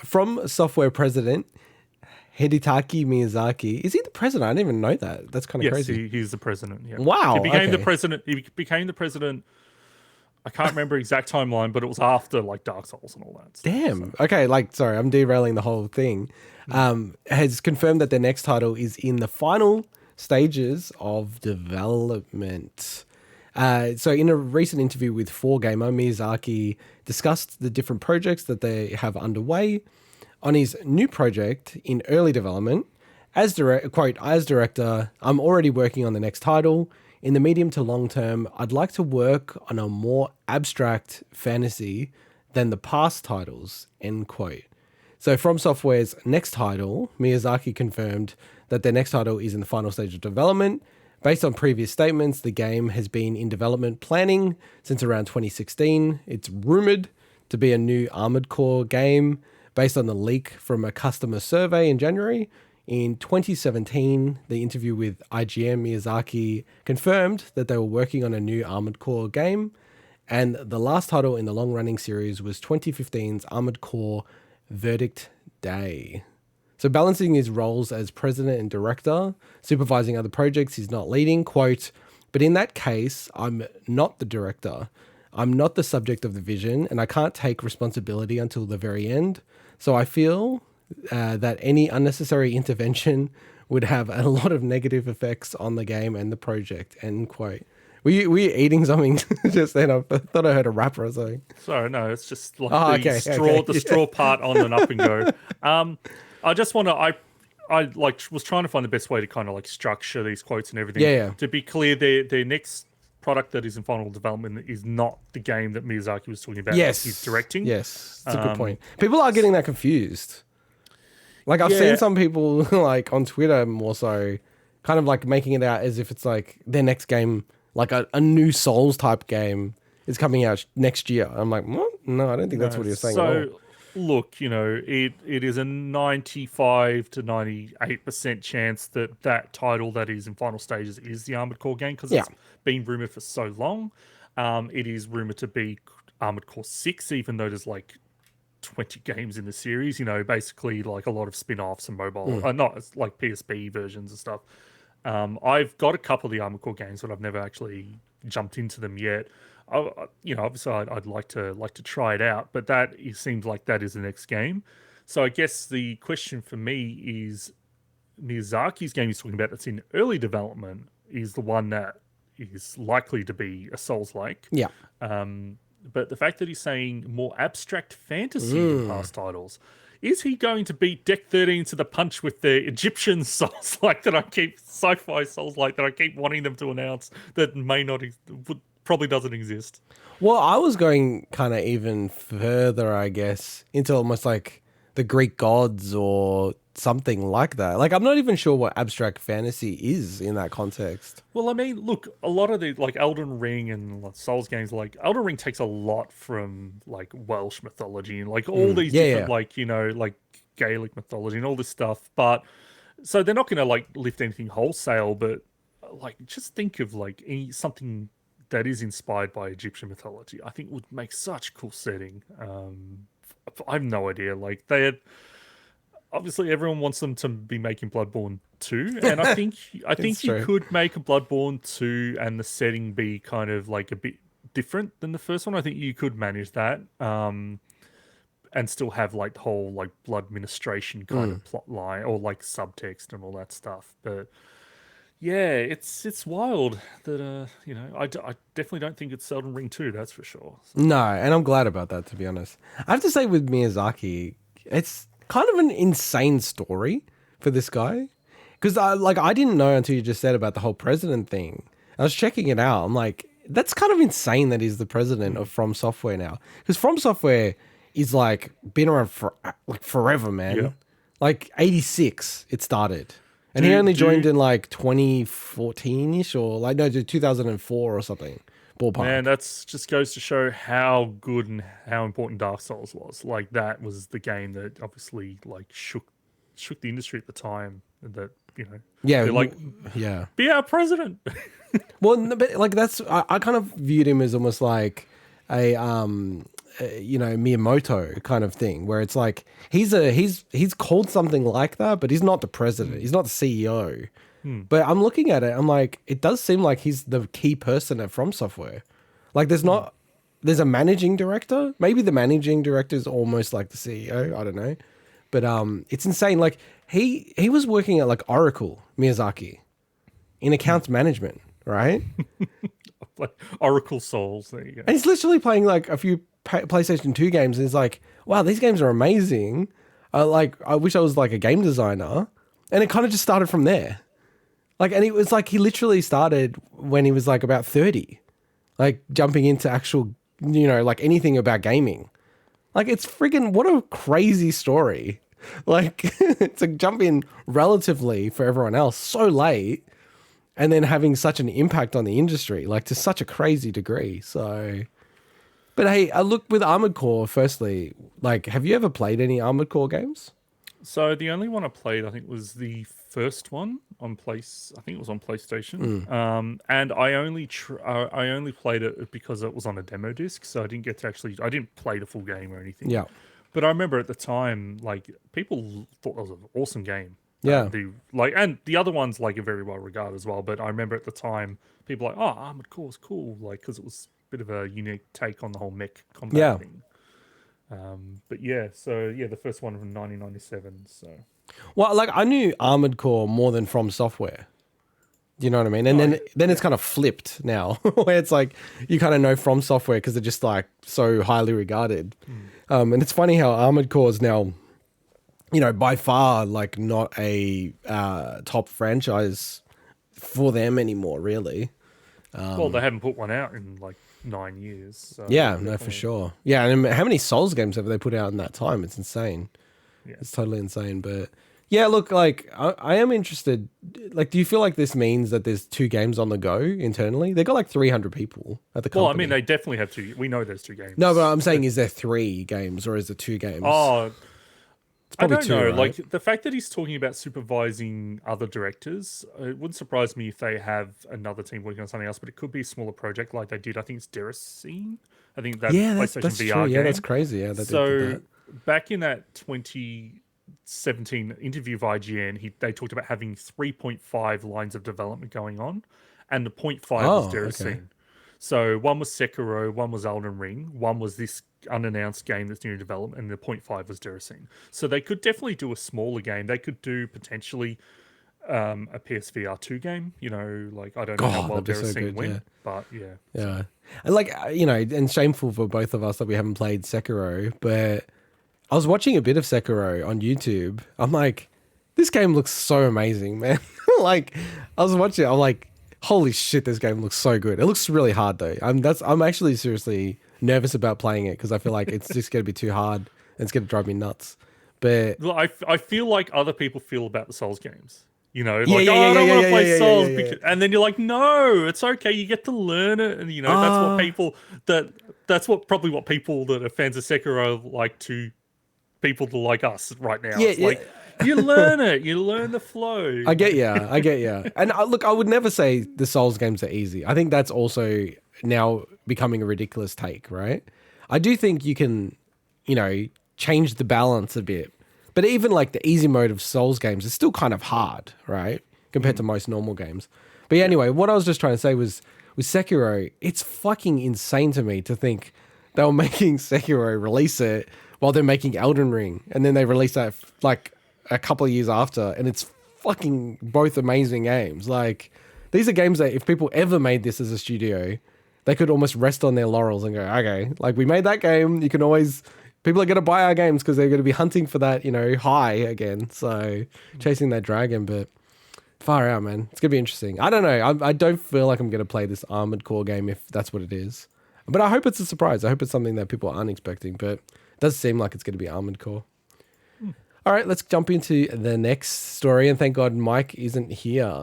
From Software president Hidetaki Miyazaki. Is he the president? I didn't even know that. That's kind of crazy. Yes, he's the president. Yeah. Wow. He became the Okay. president. He became the president. I can't remember exact timeline, but it was after like Dark Souls and all that stuff. Damn. Okay. Sorry, I'm derailing the whole thing. Has confirmed that their next title is in the final stages of development. So in a recent interview with 4Gamer, Miyazaki discussed the different projects that they have underway. On his new project in early development, as director, I'm already working on the next title. In the medium to long term, I'd like to work on a more abstract fantasy than the past titles, end quote. So From Software's next title, Miyazaki confirmed that their next title is in the final stage of development. Based on previous statements, the game has been in development planning since around 2016. It's rumored to be a new Armored Core game based on the leak from a customer survey in January. In 2017, the interview with IGN, Miyazaki confirmed that they were working on a new Armored Core game, and the last title in the long-running series was 2015's Armored Core Verdict Day. So balancing his roles as president and director, supervising other projects he's not leading, quote, but in that case, I'm not the director. I'm not the subject of the vision, and I can't take responsibility until the very end. So I feel that any unnecessary intervention would have a lot of negative effects on the game and the project, end quote. Were you eating something just then? I thought I heard a rapper or something. Sorry, no, it's just like the straw part on and up and go. I just want to, I was trying to find the best way to kind of like structure these quotes and everything. Yeah. To be clear, their next product that is in final development is not the game that Miyazaki was talking about. Yes. He's directing. Yes, that's a good point. People are getting that confused. Like I've seen some people like on Twitter more so kind of like making it out as if it's like their next game, like a new Souls type game is coming out next year. I'm like, what? No, I don't think that's what you're saying at all. Look, it is a 95 to 98% chance that title that is in final stages is the Armored Core game because it's been rumored for so long. It is rumored to be Armored Core 6, even though there's like 20 games in the series, basically like a lot of spin-offs and mobile, not like PSP versions and stuff. I've got a couple of the Armored Core games, but I've never actually jumped into them yet. Obviously I'd like to try it out, but it seems like that is the next game. So I guess the question for me is Miyazaki's game he's talking about that's in early development is the one that is likely to be a Souls-like. Yeah. But the fact that he's saying more abstract fantasy than past titles, is he going to beat Deck 13 to the punch with the Egyptian Souls-like that I keep, sci-fi Souls-like that I keep wanting them to announce that probably doesn't exist? Well, I was going kind of even further, I guess, into almost like the Greek gods or something like that. Like, I'm not even sure what abstract fantasy is in that context. Well, I mean, look, a lot of the like Elden Ring and Souls games, like Elden Ring takes a lot from like Welsh mythology and like all these different like like Gaelic mythology and all this stuff. But so they're not going to like lift anything wholesale, but like just think of like something that is inspired by Egyptian mythology. I think would make such a cool setting. I have no idea. Like obviously everyone wants them to be making Bloodborne 2, and I think you could make a Bloodborne 2 and the setting be kind of like a bit different than the first one. I think you could manage that and still have like the whole like blood ministration kind of plot line or like subtext and all that stuff. But yeah, it's wild that I definitely don't think it's Elden Ring 2, that's for sure. So. No, and I'm glad about that, to be honest. I have to say with Miyazaki, it's kind of an insane story for this guy. Because I didn't know until you just said about the whole president thing. I was checking it out. I'm like, that's kind of insane that he's the president of From Software now. Because From Software is like been around for like forever, man. Yeah. Like 86 it started. And he only joined in like 2014-ish or like, no, 2004 or something. Ballpark. Man, that's just goes to show how good and how important Dark Souls was. Like that was the game that obviously like shook the industry at the time. That be our president. Well, but like I kind of viewed him as almost like a Miyamoto kind of thing, where it's like he's called something like that, but he's not the president, he's not the CEO. But I'm looking at it, I'm like, it does seem like he's the key person at From Software. Like there's a managing director. Maybe the managing director is almost like the CEO. I don't know, but it's insane. Like he was working at like Oracle, Miyazaki, in accounts management, right? Like Oracle Souls. There you go. And he's literally playing like a few PlayStation 2 games, and he's like, wow, these games are amazing. I wish I was like a game designer. And it kind of just started from there. Like, and it was like he literally started when he was like about 30, like jumping into actual, like anything about gaming. Like it's friggin' what a crazy story. Like to jump in relatively for everyone else so late and then having such an impact on the industry, like to such a crazy degree. So, but hey, I look with Armored Core, firstly, like, have you ever played any Armored Core games? So the only one I played, I think, was the first one on I think it was on PlayStation. And I only played it because it was on a demo disc, so I didn't get to I didn't play the full game or anything. Yeah. But I remember at the time, like, people thought that was an awesome game. Yeah. And the other ones, like, are very well regarded as well. But I remember at the time, people were like, oh, Armored Core is cool, like, because it was a bit of a unique take on the whole mech combat thing. But yeah, the first one from 1997. So, well, like I knew Armored Core more than From Software. Do you know what I mean? And then it's kind of flipped now, where it's like you kind of know From Software because they're just like so highly regarded. And it's funny how Armored Core is now, by far like not a top franchise for them anymore, really. Well, they haven't put one out in like 9 years. So yeah, no, for sure. Yeah, and how many Souls games have they put out in that time? It's insane. Yeah. It's totally insane. But yeah, look, like I am interested. Like, do you feel like this means that there's 2 games on the go internally? They got like 300 people at the company. Well, I mean, they definitely have 2. We know there's 2 games. No, but I'm saying, is there 3 games or is it 2 games? Oh, it's probably I don't 2, know. right? Like the fact that he's talking about supervising other directors, it wouldn't surprise me if they have another team working on something else. But it could be a smaller project, like they did. I think it's Deracine. I think that PlayStation that's VR true. game. Yeah, that's crazy. Yeah, they did that. Back in that 2017 interview of IGN, they talked about having 3.5 lines of development going on, and the 0.5 was Deracine. Okay. So one was Sekiro, one was Elden Ring, one was this unannounced game that's new in development, and the 0.5 was Deracine. So they could definitely do a smaller game. They could do potentially a PSVR 2 game. Like I don't know how well Deracine went, but yeah. Yeah. And like, and shameful for both of us that we haven't played Sekiro, but I was watching a bit of Sekiro on YouTube. I'm like, this game looks so amazing, man. Like, I was watching it, I'm like, holy shit, this game looks so good. It looks really hard though. I'm actually seriously nervous about playing it because I feel like it's just going to be too hard and it's going to drive me nuts. But I feel like other people feel about the Souls games. I don't want to play Souls. And then you're like, no, it's okay. You get to learn it. And, that's what people that are fans of Sekiro like to people to like us right now. Like, you learn it. You learn the flow. I get ya. And look, I would never say the Souls games are easy. I think that's also now becoming a ridiculous take, right? I do think you can, change the balance a bit. But even like the easy mode of Souls games is still kind of hard, right? Compared to most normal games. But yeah, anyway, what I was just trying to say was with Sekiro, it's fucking insane to me to think they were making Sekiro release it while they're making Elden Ring. And then they release that like a couple of years after. And it's fucking both amazing games. Like, these are games that if people ever made this as a studio, they could almost rest on their laurels and go, okay, like we made that game. You can always... People are going to buy our games because they're going to be hunting for that, high again. So chasing that dragon, but far out, man. It's going to be interesting. I don't know. I don't feel like I'm going to play this Armored Core game if that's what it is. But I hope it's a surprise. I hope it's something that people aren't expecting, but it does seem like it's going to be Armored Core. All right, let's jump into the next story. And thank God Mike isn't here.